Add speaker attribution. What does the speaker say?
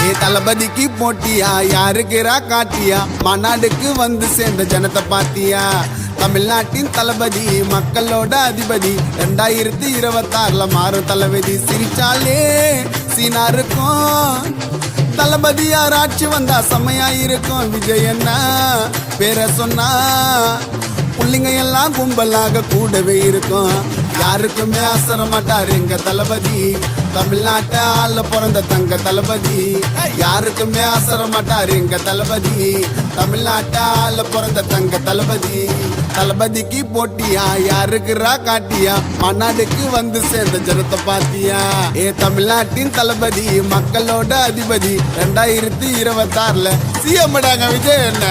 Speaker 1: ஏ தளபதிக்கு போட்டியா யாருக்குறா காட்டியா மாநாடுக்கு வந்து சேர்ந்த ஜனத்தை பாத்தியா தமிழ்நாட்டின் தளபதி மக்களோட அதிபதி 2026 மாறும் தளபதி சிரிச்சாலே சீனா இருக்கும் தளபதியார் ஆட்சி வந்தா செம்மையா இருக்கும் விஜய் என்ன பேர சொன்னா புள்ளிங்க எல்லாம் கும்பலாக கூடவே இருக்கும் யாருக்குமே அசர மாட்டாரு எங்க தளபதி தமிழ்நாட்டை ஆள பிறந்த தங்க தளபதி யாருக்குமே அசர மாட்டாரு எங்க தளபதி தமிழ்நாட்டை ஆள பிறந்த தங்க தளபதி தளபதிக்கு போட்டியா யாருக்குறா காட்டியா மாநாடுக்கு வந்து சேர்ந்த ஜனத்தை பாத்தியா ஏ தமிழ்நாட்டின் தளபதி மக்களோட அதிபதி 2026 சிஎம் விஜய் என்ன